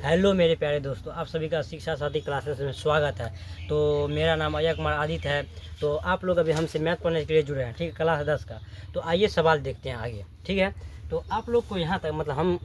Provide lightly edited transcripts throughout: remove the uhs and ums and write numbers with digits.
Hello मेरे प्यारे दोस्तों, आप सभी का शिक्षा साथी क्लासेस में स्वागत है। तो मेरा नाम अजय कुमार आदित्य है। तो आप लोग अभी हमसे मैथ पढ़ने के लिए जुड़े हैं, ठीक है, क्लास 10 का। तो आइए सवाल देखते हैं आगे, ठीक है। तो आप लोग को यहाँ तक मतलब हम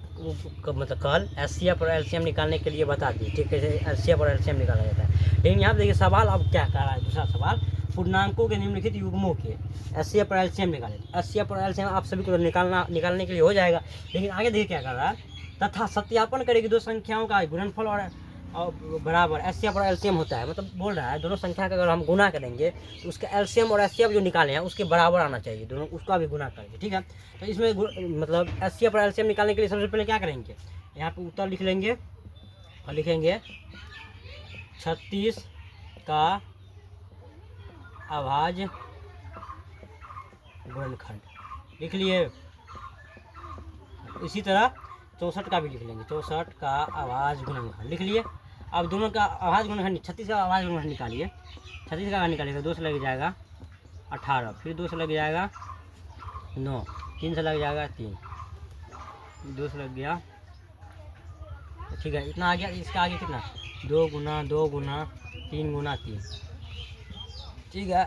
कल एचसीएफ और एलसीएम निकालने के लिए बता दिए, ठीक है, एचसीएफ और एलसीएम निकाला जाता है। लेकिन यहाँ देखिए सवाल अब क्या कर रहा है, दूसरा सवाल, पूर्णांकों के निम्नलिखित युग्मों के एचसीएफ और एलसीएम निकाले। एचसीएफ और एलसीएम आप सभी को निकालने के लिए हो जाएगा। लेकिन आगे देखिए क्या कर रहा है, तथा सत्यापन करेगी दो संख्याओं का गुणनफल और बराबर एचसीएफ और एलसीएम होता है। मतलब बोल रहा है दोनों संख्या का अगर हम गुना करेंगे तो उसका एलसीएम और एचसीएफ जो निकाले हैं उसके बराबर आना चाहिए, दोनों उसका भी गुना करेंगे, ठीक है। तो इसमें मतलब एचसीएफ और एलसीएम निकालने के लिए सबसे पहले क्या करेंगे, यहाँ पे उत्तर लिख लेंगे और लिखेंगे 36 का अभाज्य गुणनखंड, लिख लिए। इसी तरह 64 का भी लिख लेंगे, 64 का अभाज्य गुणनखंड लिख लिए। अब दोनों का अभाज्य गुणनखंड 36 का अभाज्य गुणनखंड निकालिए। 36 का निकालिएगा, 2 से लग जाएगा 18, फिर 2 से लग जाएगा 9, 3 से लग जाएगा 3, 2 से लग गया, ठीक है, इतना आ गया। इसका आगे कितना, 2 गुना 2 गुना 3 गुना 3, ठीक है।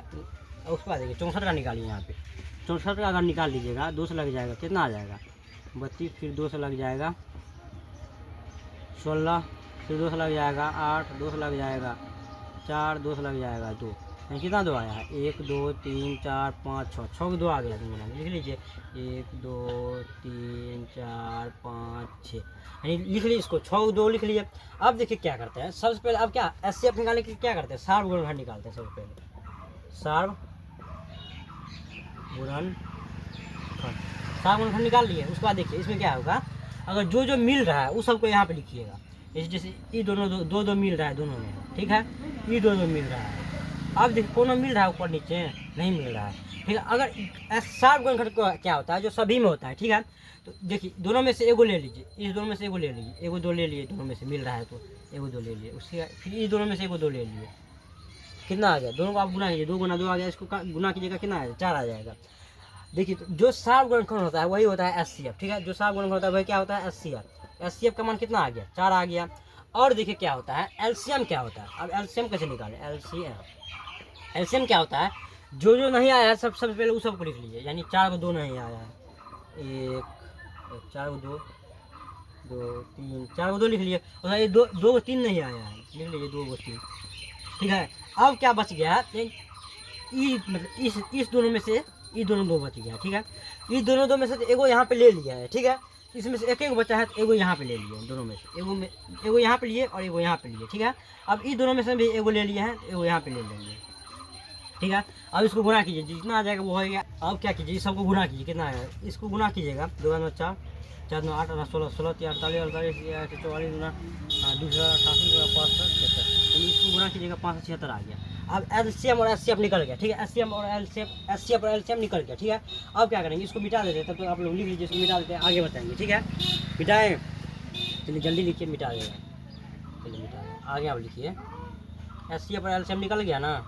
उसके बाद देखिए 64 का निकालिए। यहाँ पे 64 का अगर निकाल लीजिएगा, 2 से लग जाएगा, कितना आ जाएगा 32, फिर 2 से लग जाएगा 16, फिर 2 से लग जाएगा 8, 2 से लग जाएगा 4, 2 से लग जाएगा 2, यानी कितना 2 आया है, 1 2 3 4 5 6, 6 2 आ गया, लिख लीजिए 1 2 3 4 5 6, यानी लिख लीजिए इसको 6 2 लिख लिए। अब देखिए क्या करते हैं, सबसे पहले अब क्या एचसीएफ निकालने के लिए क्या करते हैं, सार्व गुणनखंड निकालते हैं। सबसे पहले सार्व गुणनखंड, सार्व गुणनखंड निकाल लिए। उसके बाद देखिए इसमें क्या होगा, अगर जो जो मिल रहा है उस सबको यहाँ पे लिखिएगा। जैसे ये दोनों दो दो मिल रहा है दोनों में, ठीक है, ये दो मिल रहा है। अब देखिए कोनो मिल रहा है ऊपर नीचे नहीं मिल रहा है, ठीक है। अगर सार्व गुणनखंड क्या होता है, जो सभी में होता है, ठीक है। तो देखिए दोनों में से एगो ले लीजिए, इस दोनों में से एगो ले लीजिए, एगो 2 ले लिए, दोनों में से मिल रहा है तो एगो 2 ले लिए। उसके फिर इस दोनों में से एगो 2 ले लिए, कितना आ गया, दोनों को आप गुना कीजिए, 2 गुना 2 आ गया, इसको गुना कीजिएगा, कितना आ जाएगा 4 आ जाएगा। देखिए तो जो सार्व गुणनखंड होता है वही होता है एचसीएफ, ठीक है। जो सार्व गुणनखंड होता है वही क्या होता है, एचसीएफ। एचसीएफ का मान कितना आ गया, 4 आ गया। और देखिए क्या होता है एलसीएम, क्या होता है। अब एलसीएम कैसे निकालें, एलसीएम, एलसीएम क्या होता है, जो जो नहीं आया है सबसे पहले उस सबको लिख लीजिए। यानी 4 को 2 नहीं आया है, 4 को 2 2 3, 4 को 2 लिख लिए। और ये 2 को 3 नहीं आया है, लिख लीजिए 2 को 3, ठीक है। अब क्या बच गया, मतलब इस दोनों में से ये दोनों 2 बच गया, ठीक है। ये दोनों 2 में से एगो यहाँ पे ले लिया है, ठीक है। इसमें से एक बचा है तो एगो यहाँ पे ले लिए, दोनों में से एगो यहाँ पे लिए और एगो यहाँ पे लिए, ठीक है। अब ये दोनों में से भी एगो ले लिए हैं, एगो यहाँ पे ले लेंगे, ठीक है। अब इसको गुना कीजिए, जितना आ जाएगा वो हो गया। अब क्या कीजिए, इस सबको गुना कीजिए, कितना आएगा, इसको गुना कीजिएगा, 2 9 4 4 9 8 16 16 48 48 44 गुना 288 65, इसको गुना कीजिएगा, 576 आ गया। अब एलसीएम और एचसीएफ निकल गया, ठीक है। एचसीएम और एलसीएम निकल गया, ठीक है। अब क्या करेंगे, इसको मिटा देते हैं, तब तो आप लोग लिख लीजिए, इसको मिटा देते हैं, आगे बताएंगे, ठीक है। मिटाएं, चलिए जल्दी लिखिए, मिटा देगा, चलिए मिटा दें, आगे आप लिखिए। एचसीएफ और एलसीएम निकल गया ना।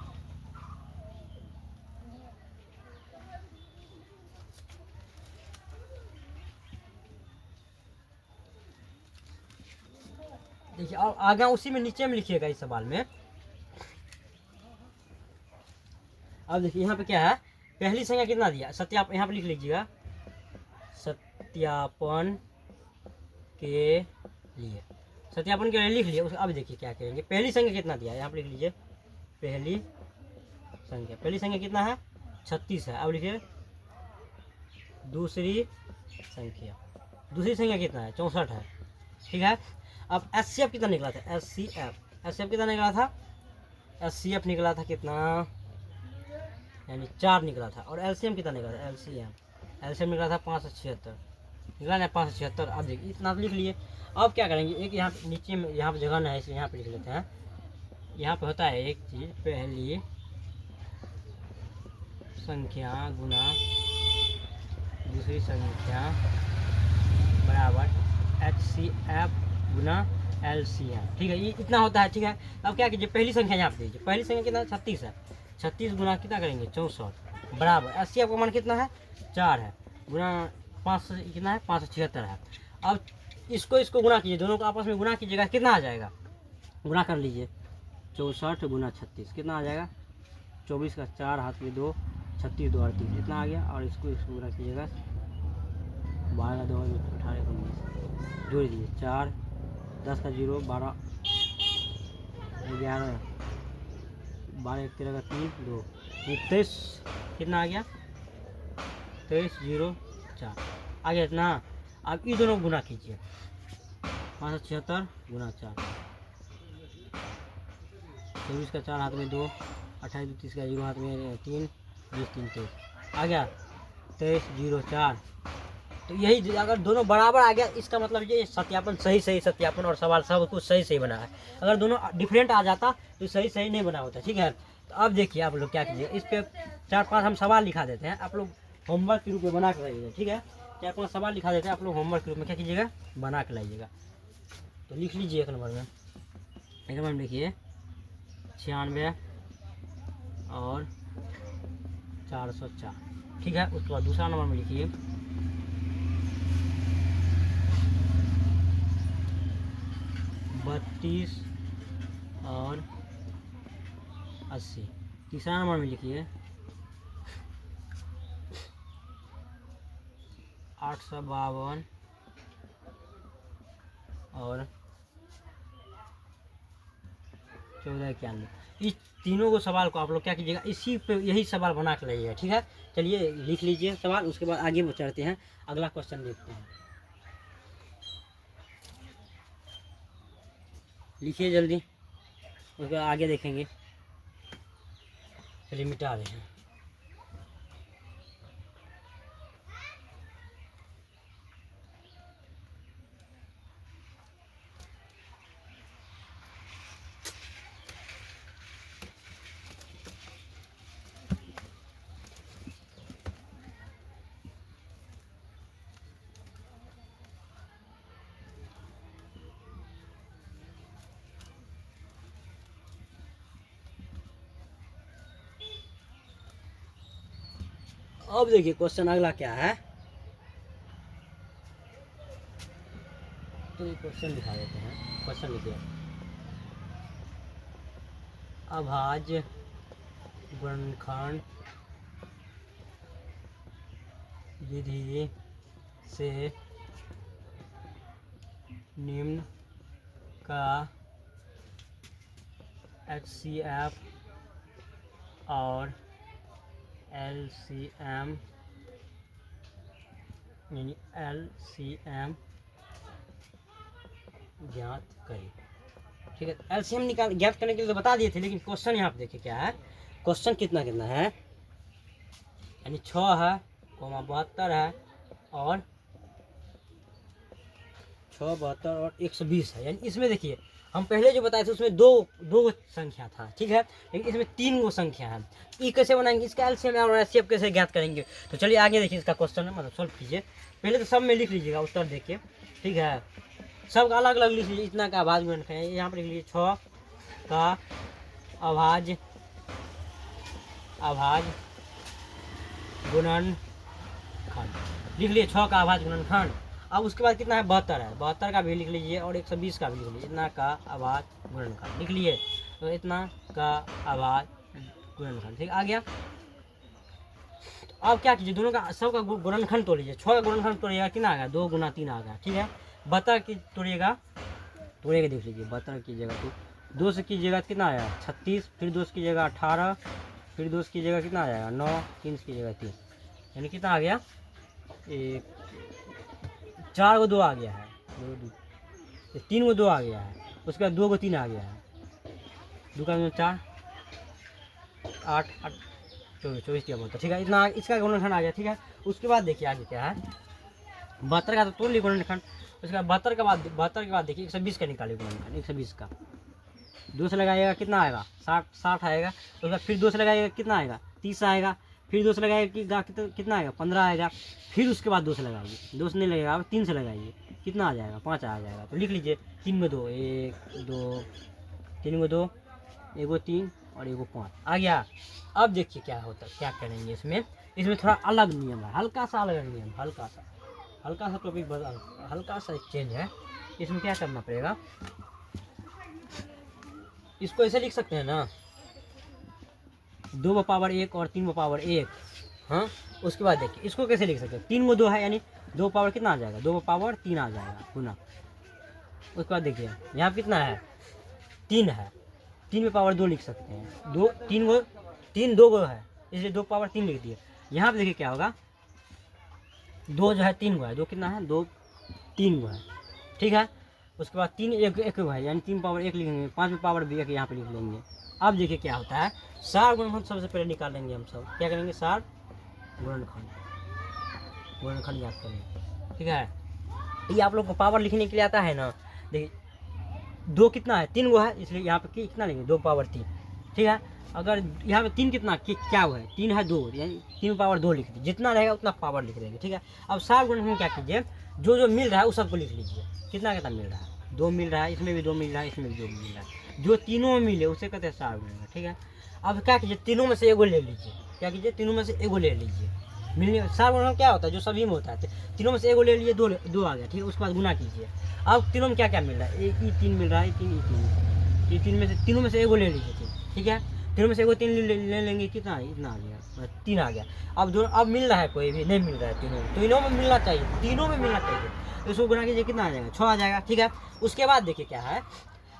देखिए और आगे उसी में नीचे में लिखिएगा इस सवाल में। अब देखिए यहाँ पे क्या है, पहली संख्या कितना दिया, सत्यापन, यहाँ पे लिख लीजिएगा सत्यापन के लिए, सत्यापन के लिए लिख लिया। अब देखिए क्या करेंगे, पहली संख्या कितना दिया, यहाँ पे लिख लीजिए पहली संख्या कितना है, 36 है। अब लिखिए दूसरी संख्या कितना है, 64 है, ठीक है। अब एचसीएफ कितना निकला था, एचसीएफ कितना निकला था, एचसीएफ निकला था कितना, यानी 4 निकला था। और एलसीएम कितना निकला था, एलसीएम निकला था 576, निकला ना 576। अब देखिए इतना लिख लिए। अब क्या करेंगे, एक यहाँ नीचे में यहाँ पे जगह नहीं है इसलिए यहाँ पे लिख लेते हैं। यहाँ पे होता है एक चीज़, पहली संख्या गुना दूसरी संख्या बराबर एचसीएफ गुना एलसीएम, ठीक है। ये इतना होता है, ठीक है। अब क्या कीजिए, पहली संख्या यहाँ पे दीजिए, पहली संख्या कितना 36 है, 36 गुना कितना करेंगे 64 बराबर एचसीएफ का मान कितना है 4 है, गुना 5 कितना है 576 है। अब इसको इसको गुना कीजिए, दोनों को आपस में गुना कीजिएगा, कितना आ जाएगा, गुना कर लीजिए। 64 गुना 36 कितना आ जाएगा, 24 का 4 हाथ में 2, 36 2 और 3 इतना आ गया। और इसको इसको गुना कीजिएगा, 12 2 18 19 जोड़ दीजिए, 4 10 का 0 12 11 12 1 13 का 3 2 23 कितना आ गया, 23 0 4 आ गया इतना। अब ये दोनों गुना कीजिए, 576 गुना 4, 24 का 4 हाथ में 2, 28 30 का 0 हाथ में 3 20 3 23 आ गया, 23 0 4। तो यही अगर दोनों बराबर आ गया इसका मतलब ये सत्यापन सही सत्यापन और सवाल सब कुछ सही बना है। अगर दोनों डिफरेंट आ जाता तो सही नहीं बना होता। ठीक है, तो अब देखिए आप लोग क्या कीजिए, इस पे 4-5 हम सवाल लिखा देते हैं, आप लोग होमवर्क के रूप में बना के लाइएगा। ठीक है, 4-5 सवाल लिखा देते हैं, आप लोग होमवर्क के रूप में क्या कीजिएगा, बना के लाइएगा। तो लिख लीजिए एक नंबर में लिखिए 96 और 404। ठीक है, उसके बाद दूसरा नंबर में लिखिए 32 और 80। तीसरा नंबर में लिखिए 852 और 1491। इस तीनों को सवाल को आप लोग क्या कीजिएगा, इसी पे यही सवाल बना के लाइएगा। ठीक है, चलिए लिख लीजिए सवाल, उसके बाद आगे चढ़ते हैं, अगला क्वेश्चन देखते हैं। लिखिए जल्दी, उसके बाद आगे देखेंगे। चलिए मिटा रहे हैं। अब देखिए क्वेश्चन अगला क्या है, तो क्वेश्चन दिखा देते हैं। क्वेश्चन लिखिए, अभाज्य गुणनखंड विधि से निम्न का HCF और LCM यानी LCM ज्ञात करें। ठीक है, LCM ज्ञात करने के लिए तो बता दिए थे, लेकिन क्वेश्चन यहाँ पे देखिए क्या है, क्वेश्चन कितना है, यानी 6 है, 72 है और 6 72 और 120 है। यानी इसमें देखिए हम पहले जो बताए थे उसमें दो संख्या था। ठीक है, लेकिन इसमें 3 गो संख्या है। ये कैसे बनाएंगे, इसका एलसीएम और एचसीएफ कैसे ज्ञात करेंगे, तो चलिए आगे देखिए इसका क्वेश्चन है, मतलब सॉल्व कीजिए। पहले तो सब में लिख लीजिएगा उत्तर देखिए। ठीक है, सबका अलग अलग लिख लीजिए। इतना का अभाज्य गुणनखंड है, यहाँ पर लिख लीजिए 6 का अभाज्य गुणनखंड लिख लीजिए, 6 का अभाज्य गुणनखंड। अब उसके बाद कितना है, 72 है, 72 का भी लिख लीजिए और 120 का भी लिख लीजिए। इतना का अभाज्य गुणनखंड लिख लिए, तो इतना का अभाज्य गुणनखंड। ठीक आ गया। तो अब क्या कीजिए, दोनों का सब का गुणनखंड तोड़िए। 6 का गुणनखंड तोड़िएगा, कितना आ गया, 2 गुना 3 आ गया। ठीक है, 72 की तोड़िएगा देख लीजिए, 72 कीजिएगा तो 2 से कीजिएगा कितना आया, 36, फिर 2 से कीजिएगा 18, फिर 2 से कीजिएगा कितना आ जाएगा 9, 3 से कीजिएगा 3, यानी कितना आ गया, 4 को 2 आ गया है, 3 को 2 आ गया है, उसके बाद 2 को 3 आ गया है, 2 का 4 8 8 24 दिया बोलता। ठीक है, इतना इसका गुणनखंड आ गया। ठीक है, उसके बाद देखिए आगे क्या है, 72 का तो तोड़ लिया गुणनखंड। उसके बाद 72 के बाद देखिए 120 का निकालिए गुणनखंड। 120 का 2 से लगाइएगा कितना आएगा, 60 आएगा। उसके बाद फिर 2 से लगाइएगा कितना आएगा, 30 आएगा। फिर 2 से लगाइएगा कितना आएगा, 15 आएगा। फिर उसके बाद 2 से लगाइए, 2 से नहीं लगेगा, 3 से लगाइए, कितना आ जाएगा, 5 आ जाएगा। तो लिख लीजिए 3 में 2, 1 2 3 में 2, 1 को 3 और 1 को 5 आ गया। अब देखिए क्या होता है, क्या करेंगे इसमें थोड़ा अलग नियम है, हल्का सा अलग नियम, हल्का सा हल्का सा टॉपिक हल्का सा चेंज है। इसमें क्या करना पड़ेगा, इसको ऐसे लिख सकते हैं ना, 2 पावर 1 और 3 पावर 1। हाँ, उसके बाद देखिए इसको कैसे लिख सकते हैं, 3 को 2 है यानी 2 पावर कितना आ जाएगा, 2 पावर 3 आ जाएगा गुना। उसके बाद देखिए यहाँ कितना है, 3 है, 3 में पावर 2 लिख सकते हैं। 2 है इसलिए 2 पावर 3 लिख दिए। यहाँ पे देखिए क्या होगा, 2 जो है 3 को है, 2 कितना है, 2 3 को है, ठीक है। उसके बाद 3 एक को है यानी 3 पावर 1 लिखेंगे, 5 में पावर 1 यहाँ पे लिख लेंगे। अब देखिए क्या होता है, सार गुणनखंड सबसे पहले निकालेंगे हम सब। क्या करेंगे, सार गुणनखंड याद करेंगे, ठीक है। ये आप लोग को पावर लिखने के लिए आता है ना। देखिए 2 कितना है, 3 को है, इसलिए यहाँ पे कितना लेंगे, 2 पावर 3, ठीक है। अगर यहाँ पे 3 कितना क्या हुआ है, 3 है 2 यानी 3 पावर 2 लिख दीजिए, जितना रहेगा उतना पावर लिख देंगे, ठीक है। अब सार गुणनखंड क्या कीजिए, जो मिल रहा है उस सबको लिख लीजिए। कितना कितना मिल रहा है, 2 मिल रहा है, इसमें भी 2 मिल रहा है, इसमें भी 2 मिल रहा है, जो तीनों में मिले उसे कहते हैं सार गुणनखंड, ठीक है। अब क्या कीजिए, तीनों में से एगो ले लीजिए। क्या कीजिए, तीनों में से एगो ले लीजिए। मिलने सार गुणनखंड क्या होता है, जो सभी में होता है, तीनों में से एगो ले लिए, 2 आ गया, ठीक है। उसके बाद गुना कीजिए। अब तीनों में क्या क्या मिल रहा है, एक ही 3 मिल रहा है, 3 ये 3 में से, तीनों में से एगो ले लीजिए, ठीक है। तीनों में से एगो 3 ले लेंगे, कितना इतना आ गया, 3 आ गया। अब मिल रहा है, कोई भी नहीं मिल रहा है, तीनों में मिलना चाहिए, तीनों में मिलना चाहिए, तो इसको गुना कीजिए, कितना आ जाएगा, 6 आ जाएगा, ठीक है। उसके बाद देखिए क्या है,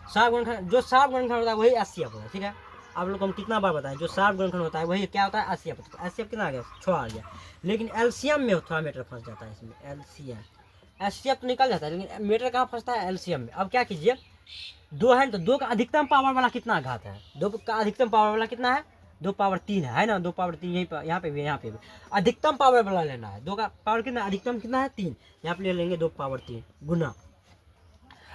सार गुणनखंड, जो सार गुणनखंड होता है वही 80 होता है, ठीक है। आप लोग को हम कितना बार बताएं, जो सार गुणनखंड होता है वही क्या होता है, 80 होता है। 80 कितना आ गया, 6 आ गया। लेकिन एलसीएम में थोड़ा मैटर फंस जाता है इसमें, एलसीएम तो निकल जाता है, लेकिन मैटर कहाँ फंसता है, एलसीएम में। अब क्या कीजिए, 2 है तो 2 का अधिकतम पावर वाला कितना घात है, 2 का अधिकतम पावर वाला कितना है, 2 पावर 3 है ना, 2 पावर 3 यहीं पर, यहाँ पे भी, यहाँ पे भी अधिकतम पावर वाला लेना है। 2 का पावर कितना, अधिकतम कितना है, 3, यहाँ पे ले लेंगे 2 पावर 3 गुना।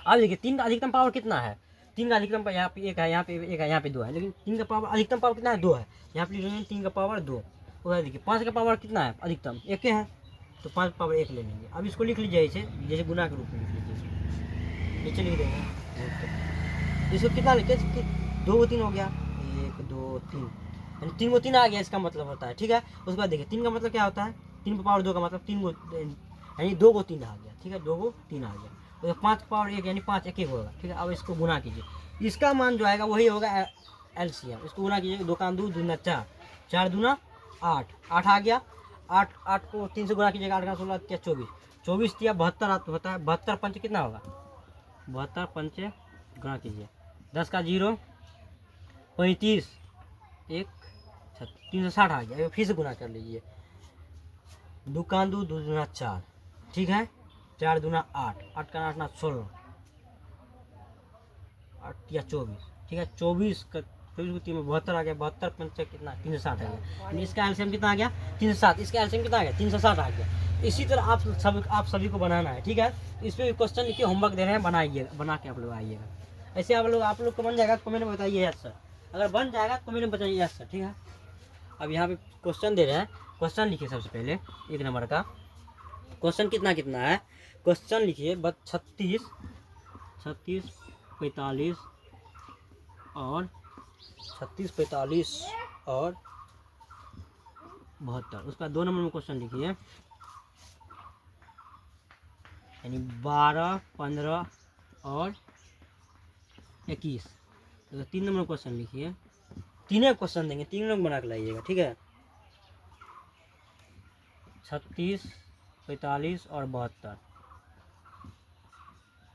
अब देखिए 3 का अधिकतम पावर कितना है, 3 का अधिकतम पावर यहाँ पे 1 है, यहाँ पे 1 है, यहाँ पे 2 है, लेकिन 3 का पावर अधिकतम पावर कितना है, 2 है, यहाँ पे ले लेंगे 3 का पावर 2। उधर देखिए 5 का पावर कितना है, अधिकतम 1 है, तो 5 पावर 1 ले लेंगे। अब इसको लिख लीजिए ऐसे, जैसे गुना के रूप में लिख लीजिए, नीचे लिख देंगे। इसको कितना लिखे, 2 को 3 हो गया, 1 2 3 यानी 3 को 3 आ गया, इसका मतलब होता है, ठीक है। उसके बाद देखिए 3 का मतलब क्या होता है, 3 पर पावर 2 का मतलब 3 को यानी 2 को 3 आ गया, ठीक है, 2 को 3 आ गया। तो 5 पावर 1 यानी 5 एक होगा, ठीक है। अब इसको गुना कीजिए, इसका मान जो आएगा वही होगा एलसीएम। इसको गुना कीजिए, 2 का 2 दूना 4, 4 दूना 8, 8 आ गया। 8 को 3 से गुना कीजिएगा, 8 का 16 क्या 24, 24 दिया 72 होता है। 72 पंच कितना होगा, 72 पंच गुना कीजिए, 10 का 0 35 1 360 आ गया। फिर से गुना कर लीजिए, 2 का 2 दूना 4, ठीक है, 4 दूना 8, 8 का 8 ना 16, 8 या 24, ठीक है। 24 को 3 में 72 आ गया, 72 पंच कितना 360 आ गया, यानी इसका एलसीएम कितना आ गया, 360। इसका एलसीएम कितना आ गया, 360 आ गया। इसी तरह आप सभी को बनाना है, ठीक है। इस पर क्वेश्चन लिखिए, होमवर्क दे रहे हैं, बनाइए, बना के आप लोग आइएगा। ऐसे आप लोग को बन जाएगा, कमेंट में बताइए यस सर। अगर बन जाएगा तो कमेंट में बताइए यस सर, ठीक है। अब यहाँ पे क्वेश्चन दे रहे हैं, क्वेश्चन लिखिए सबसे पहले 1 नंबर का क्वेश्चन कितना कितना है, क्वेश्चन लिखिए 36 45 और 36 45 और 72। उसका 2 नंबर में क्वेश्चन लिखिए, यानी 12 15 और 21। तो 3 नंबर क्वेश्चन लिखिए, तीनों क्वेश्चन देंगे, तीनों बना के लाइएगा, ठीक है। 36 45 और 72।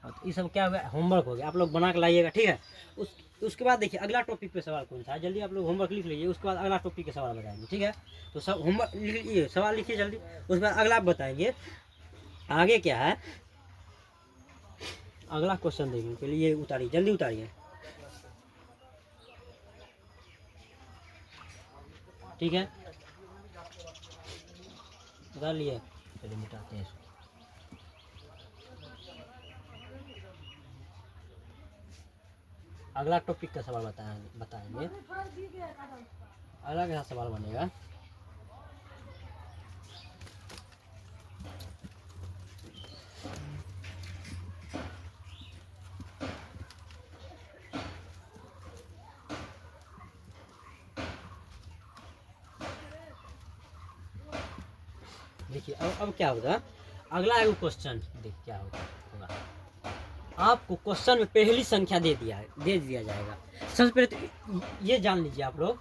और ये सब क्या हो गया, होमवर्क हो गया, आप लोग बना के लाइएगा, ठीक है। उसके बाद देखिए अगला टॉपिक पे सवाल कौन सा है, जल्दी आप लोग होमवर्क लिख लीजिए, उसके बाद अगला टॉपिक के सवाल बताएंगे, ठीक है। तो सब होमवर्क लिख लीजिए, सवाल लिखिए जल्दी, उसके बाद अगला आप बताएंगे आगे क्या है। अगला क्वेश्चन देखिए, पहले ये उतारिए, जल्दी उतारिए, ठीक है। उतार लिए, चलिए मिटाते हैं इसको। अगला टॉपिक का सवाल बताएंगे। अगला क्या सवाल बनेगा, देखिए अब क्या होगा, अगला है वो क्वेश्चन, देख क्या होगा। आपको क्वेश्चन में पहली संख्या दे दिया जाएगा। सबसे पहले तो ये जान लीजिए आप लोग,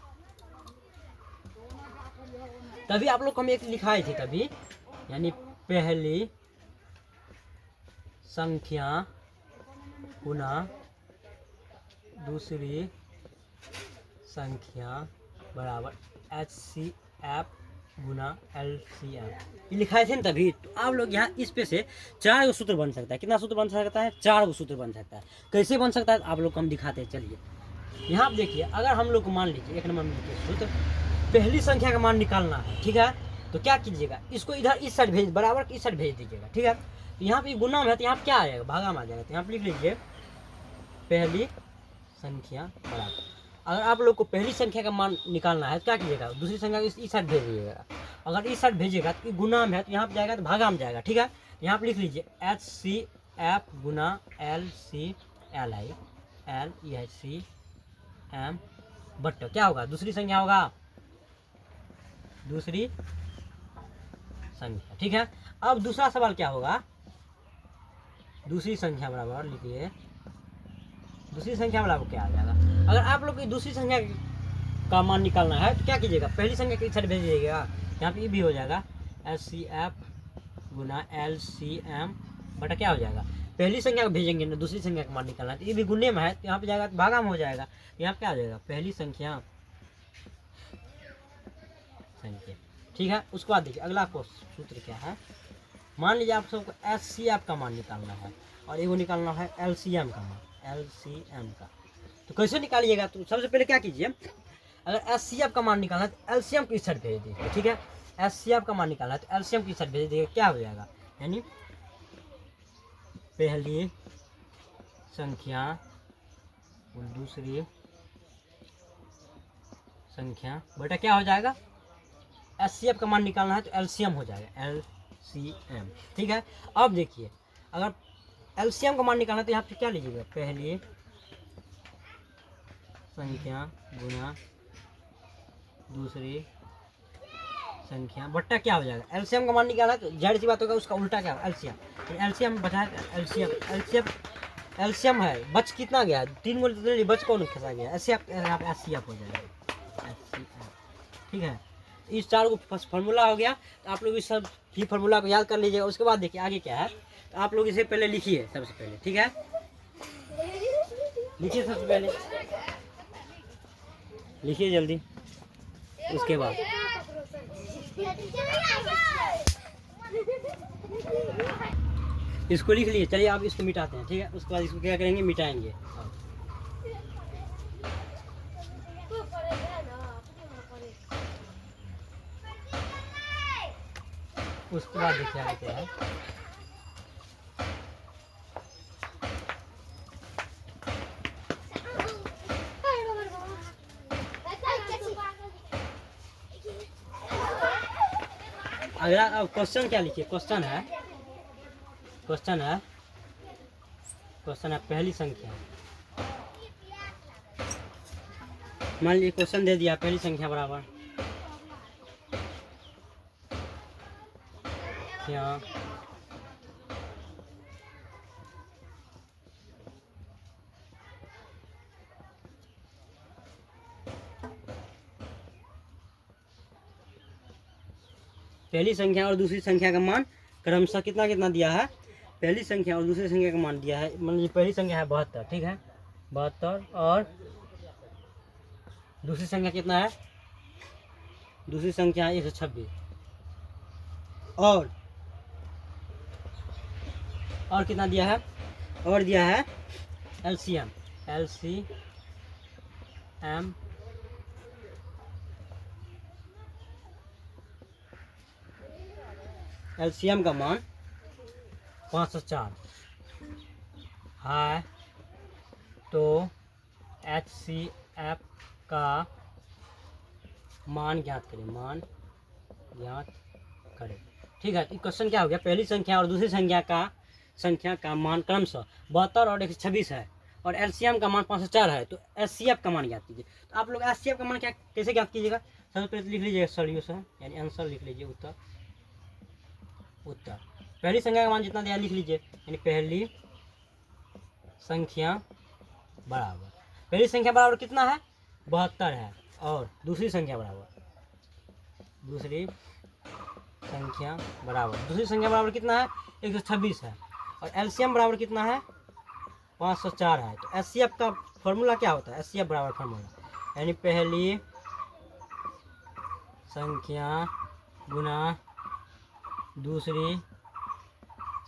तभी आप लोग को हम एक लिखाए थे तभी, यानी पहली संख्या गुना दूसरी संख्या बराबर HCF गुना LCM, ये लिखाए थे ना तभी। तो आप लोग यहाँ इस पे से 4 गो सूत्र बन सकता है। कितना सूत्र बन सकता है? 4 गो सूत्र बन सकता है। कैसे बन सकता है आप लोग को हम दिखाते हैं, चलिए। यहाँ आप देखिए, अगर हम लोग को मान लीजिए 1 नंबर में लिखिए सूत्र, पहली संख्या का मान निकालना है, ठीक है। तो क्या कीजिएगा, इसको इधर इस साइड भेज, बराबर इस साइड भेज दीजिएगा, ठीक है। तो यहाँ पे गुना में है तो यहाँ क्या आ जाएगा, भागा में आ जाएगा। तो यहाँ पे लिख लीजिए पहली संख्या बराबर, अगर आप लोग को पहली संख्या का मान निकालना है तो क्या कीजिएगा, दूसरी संख्या को इस साइड भेज दीजिएगा। अगर इस साइड भेजिएगा तो गुना में है तो यहाँ पे जाएगा तो भागा में जाएगा, ठीक है। यहाँ पे लिख लीजिए HCF Guna LCLI LECM but क्या होगा, दूसरी संख्या होगा, दूसरी संख्या, ठीक है। अब दूसरा सवाल क्या होगा, दूसरी संख्या बराबर लिखिए, दूसरी संख्या बराबर क्या आ जाएगा। अगर आप लोग की दूसरी संख्या का मान निकालना है तो क्या कीजिएगा, पहली संख्या के इस साइड भेज दीजिएगा, यहाँ पे ये भी हो जाएगा HCF गुना LCM बटा क्या हो जाएगा, पहली संख्या को भेजेंगे ना, दूसरी संख्या का मान निकालना है तो ये भी गुने में है तो यहाँ पे जाएगा तो भागा में हो जाएगा। यहाँ पे क्या आ जाएगा, पहली संख्या, ठीक है। उसके बाद देखिए अगला को सूत्र क्या है, मान लीजिए आप सबको HCF का मान निकालना है और एगो निकालना है LCM का मान, LCM का। तो कैसे निकालिएगा, तो सबसे पहले क्या कीजिए, अगर HCF का मान निकालना है तो LCM को इस साइड भेज दीजिए, ठीक है। HCF का मान निकालना है तो LCM को इस साइड भेज दीजिए, क्या हो जाएगा, यानी पहली संख्या और दूसरी संख्या बटा क्या हो जाएगा, HCF का मान निकालना है तो LCM हो जाएगा, LCM, ठीक है। अब देखिए अगर LCM का मान निकालना है तो यहाँ पे क्या लीजिएगा, पहली संख्या गुना दूसरी संख्या बट्टा क्या हो जाएगा, LCM का मान निकालना है तो जाहिर सी बात होगा उसका उल्टा क्या, LCM। LCM बचा LCM है, बच कितना गया, 3 बोले तो बच कौन खसा गया, HCF हो जाएगा, ठीक है। इस 4 को फार्मूला हो गया। तो आप लोग इस सब ही फार्मूला को याद कर लीजिएगा। उसके बाद देखिए आगे क्या है, तो आप लोग इसे पहले लिखिए, सबसे पहले, ठीक है, लिखिए सबसे पहले, लिखिए जल्दी। उसके बाद इसको लिख लिए, चलिए आप इसको मिटाते हैं, ठीक है। उसके बाद इसको क्या करेंगे, मिटाएंगे। उसके बाद देखिए आगे क्या है, अगला अब क्वेश्चन क्या लिखिए, क्वेश्चन है पहली संख्या, मान लीजिए क्वेश्चन दे दिया पहली संख्या बराबर क्या, पहली संख्या और दूसरी संख्या का मान क्रमशः कितना कितना दिया है, पहली संख्या और दूसरी संख्या का मान दिया है, मान लीजिए पहली संख्या है 72, ठीक है, 72, और दूसरी संख्या कितना है, दूसरी संख्या है 126, और कितना दिया है, और दिया है LCM का मान 504 है, तो HCF का मान ज्ञात करें, ठीक है। क्वेश्चन क्या हो गया, पहली संख्या और दूसरी संख्या का मान क्रमशः 72 और 126 है, और LCM का मान 504 है, तो HCF का मान ज्ञात कीजिए। तो आप लोग HCF का मान क्या कैसे ज्ञात कीजिएगा, सबसे पहले लिख लीजिए सॉल्यूशन, यानी आंसर लिख लीजिए, उत्तर पहली संख्या का मान जितना दिया लिख लीजिए, यानी पहली संख्या बराबर, पहली संख्या बराबर कितना है 72 है, और दूसरी संख्या बराबर, दूसरी संख्या बराबर कितना है 126 है, और एलसीएम बराबर कितना है 504 है। तो एचसीएफ का फॉर्मूला क्या होता है, एचसीएफ बराबर फॉर्मूला यानी पहली संख्या गुना दूसरी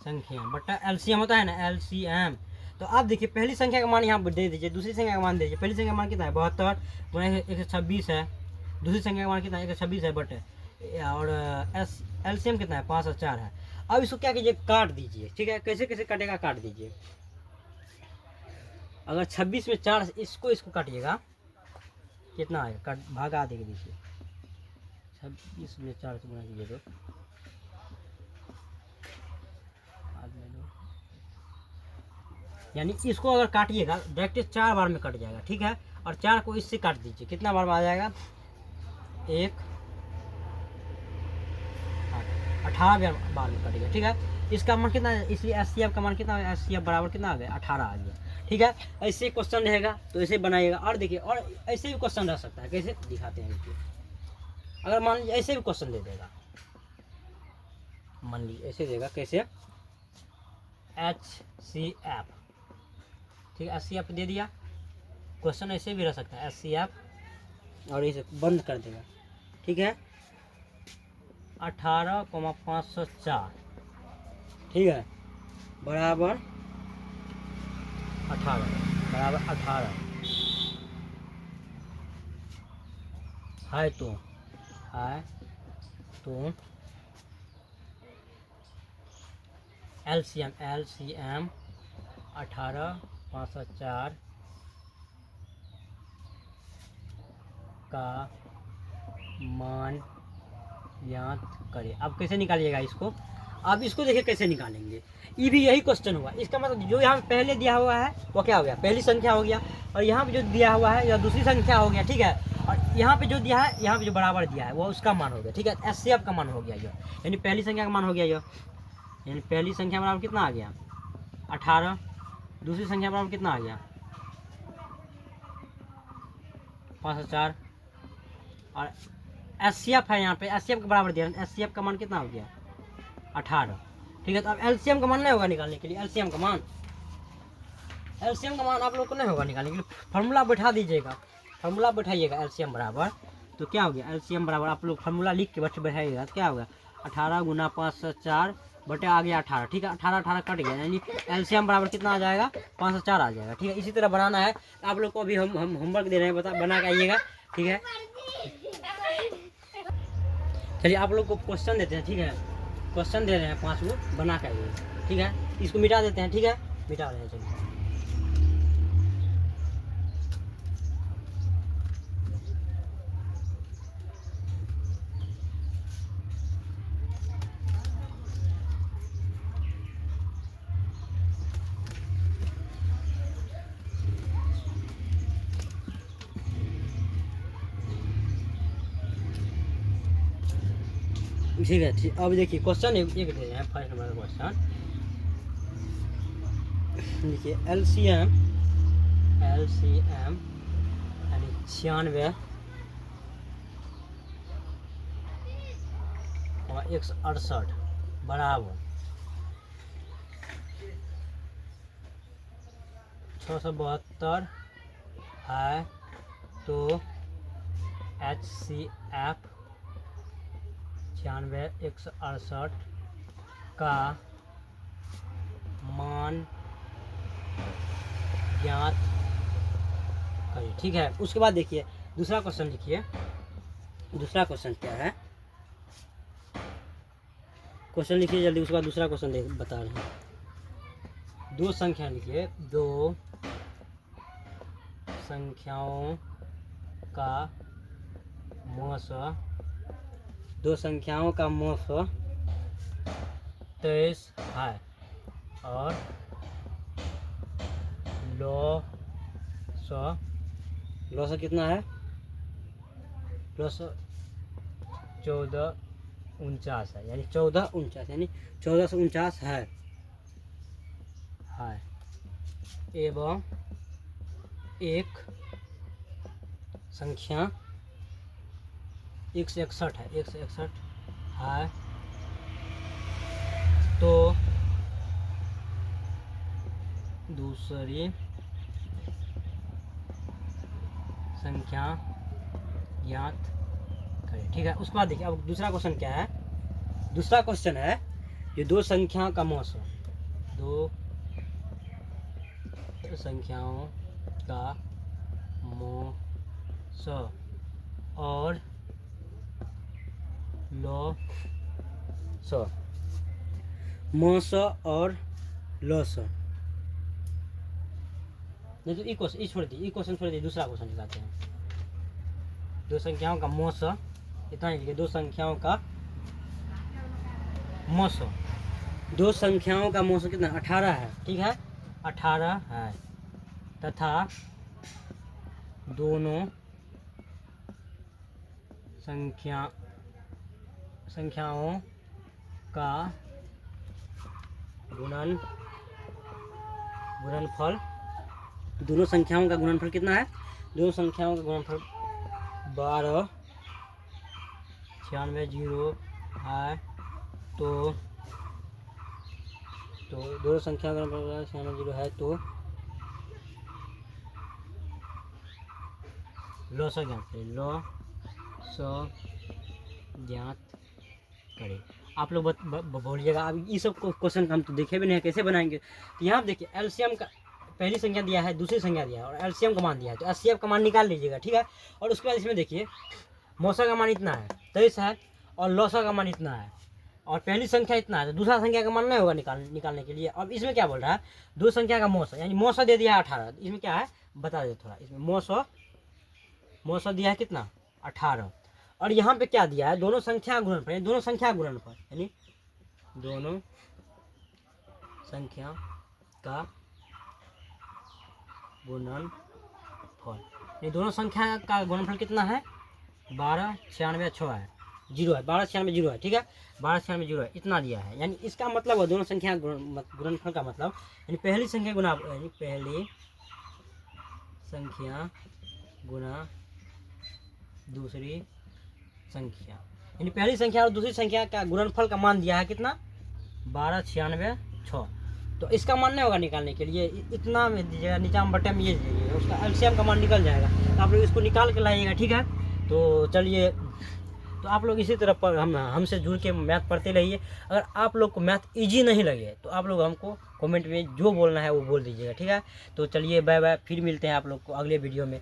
संख्या बटा एलसीएम होता है ना, एलसीएम। तो आप देखिए पहली संख्या का मान यहाँ पर दे दीजिए, दूसरी संख्या का मान दे दीजिए। पहली संख्या का मान कितना है 72 गुना 126 है, दूसरी संख्या का मान कितना है 126 है बटे, और एलसीएम कितना है 504 है। अब इसको क्या कीजिए काट दीजिए, ठीक है, कैसे कैसे कटेगा काट दीजिए। अगर 26 में 4 इसको काटिएगा कितना आएगा, काट भागा देंगे, देखिए 26 में 4 से गुना कीजिए तो यानी इसको अगर काटिएगा डायरेक्ट 4 बार में कट जाएगा, ठीक है। और 4 को इससे काट दीजिए, कितना बार में आ जाएगा 18 बार में कटेगा, ठीक है। इसका मान कितना है, इसलिए एचसीएफ का मान कितना है, एचसीएफ बराबर कितना आ गया 18 आ गया, ठीक है। ऐसे क्वेश्चन रहेगा तो ऐसे बनाइएगा। और देखिए और ऐसे भी क्वेश्चन रह सकता है, कैसे दिखाते हैं देखिए। अगर मान लीजिए ऐसे भी क्वेश्चन दे देगा, मान लीजिए ऐसे देगा कैसे एचसीएफ, ठीक है, एचसीएफ दे दिया, क्वेश्चन ऐसे भी रह सकता है एचसीएफ, और इसे बंद कर देगा, ठीक है 18,504, ठीक है, बराबर 18 है तो एलसीएम 18,504 का मान ज्ञात करें। अब कैसे निकालिएगा इसको, अब इसको देखिए कैसे निकालेंगे, ये भी यही क्वेश्चन हुआ। इसका मतलब जो यहाँ पहले दिया हुआ है वो क्या हो गया, पहली संख्या हो गया, और यहाँ पे जो दिया हुआ है या दूसरी संख्या हो गया, ठीक है। और यहाँ पे जो दिया है, यहाँ पे जो बराबर दिया है वो उसका मान हो गया, ठीक है, एचसीएफ का मान हो गया, यानी पहली संख्या का मान हो गया, यानी पहली संख्या बराबर कितना आ गया 18, दूसरी संख्या बराबर कितना आ गया 504, और एचसीएफ है यहाँ पे, एचसीएफ के बराबर दिया, एचसीएफ का मान कितना हो गया 18, ठीक है। तो अब एलसीएम का मान नहीं होगा निकालने के लिए, एलसीएम का मान आप लोग को नहीं होगा निकालने के लिए, फार्मूला बैठा दीजिएगा, फार्मूला बैठाइएगा एलसीएम बराबर, तो क्या हो गया एलसीएम बराबर, आप लोग फार्मूला लिख के बैठाइएगा तो क्या होगा 18 गुना 504 बटे आ गया 18, ठीक है, 18 कट गया, यानी एलसीएम बराबर कितना आ जाएगा 504 आ जाएगा, ठीक है। इसी तरह बनाना है, आप लोग को अभी हम होमवर्क दे रहे हैं, बना के आइएगा, ठीक है। चलिए आप लोग को क्वेश्चन देते हैं, ठीक है, क्वेश्चन दे रहे हैं 5 गो, बना के आइए, ठीक है। इसको मिटा देते हैं, ठीक है, मिटा रहे हैं, चलिए। ठीक है, ठीक। अब देखिए क्वेश्चन एक दे रहे हैं, फर्स्ट नंबर का क्वेश्चन देखिए, एलसीएम यानी 96 और 168 बराबर 672 है, तो एचसीएफ 96 168 का मान ज्ञात करिए, ठीक है। उसके बाद देखिए दूसरा क्वेश्चन लिखिए, दूसरा क्वेश्चन क्या है, क्वेश्चन लिखिए जल्दी, उसके बाद दूसरा क्वेश्चन बता रहे हैं। दो संख्या लिखिए, दो संख्याओं का मौसा, दो संख्याओं का मौसा 23 है, और लॉस कितना है, लॉस 14 49 है, यानी 1449, यानी 1449 है एवं एक संख्या 161 है, 161 है, तो दूसरी संख्या ज्ञात करें। ठीक है, उसके बाद देखिए अब दूसरा क्वेश्चन क्या है। दूसरा क्वेश्चन है ये दो संख्याओं का मौसम, दो संख्याओं का मौसम और लॉस, मौस और लॉस। नहीं तो ई क्वेश्चन ई छोड़ दीजिए, ई क्वेश्चन छोड़ दीजिए, दूसरा क्वेश्चन निकालते हैं। दो संख्याओं का मौस, इतना ही लिखिए, दो संख्याओं का मौस, दो संख्याओं का मौस कितना 18 है। ठीक है, 18 है तथा दोनों संख्याओं का गुणनफल, दोनों संख्याओं का गुणनफल कितना है, दोनों संख्याओं का गुणनफल 12 96 0 है, तो दोनों संख्याओं का गुणनफल 96 0 है, तो लॉस ज्ञात करें। आप लोग बोलिएगा, अब ये सब क्वेश्चन हम तो देखे भी नहीं है, कैसे बनाएंगे। तो यहाँ देखिए एलसीएम का पहली संख्या दिया है, दूसरी संख्या दिया है और एलसीएम का मान दिया है, तो एचसीएफ का मान निकाल लीजिएगा। ठीक है, और उसके बाद इसमें देखिए मौसा का मान इतना है 23 है और लौसा का मान इतना है और पहली संख्या इतना है, तो दूसरा संख्या का मान नहीं होगा निकालने के लिए। अब इसमें क्या बोल रहा है, दो संख्या का मौसा, यानी मौसा दे दिया है 18, इसमें क्या है बता दे थोड़ा। इसमें मौसा दिया है कितना 18, और यहाँ पे क्या दिया है, दोनों संख्या गुणनफल, यानी दोनों संख्या गुणनफल, यानी दोनों संख्या का गुणनफल, ये दोनों संख्या का गुणनफल कितना है 12 96 6 है, 0 है, 12 96 0 है। ठीक है, 12 96 0 है, इतना दिया है। यानी इसका मतलब है दोनों संख्या गुणनफल का मतलब, यानी पहली संख्या गुना, यानी पहली संख्या गुना दूसरी संख्या, यानी पहली संख्या और दूसरी संख्या का गुणनफल का मान दिया है कितना 12 96 6, तो इसका मान नहीं होगा निकालने के लिए, इतना में दीजिएगा, नीचा में बटे में ये दीजिएगा, उसका एलसीएम का मान निकल जाएगा। तो आप लोग इसको निकाल के लाइएगा। ठीक है, तो चलिए, तो आप लोग इसी तरह पर हमसे जुड़ के मैथ पढ़ते रहिए। अगर आप लोग को मैथ इजी नहीं लगे तो आप लोग हमको कमेंट में जो बोलना है वो बोल दीजिएगा। ठीक है, तो चलिए बाय बाय, फिर मिलते हैं आप लोग को अगले वीडियो में।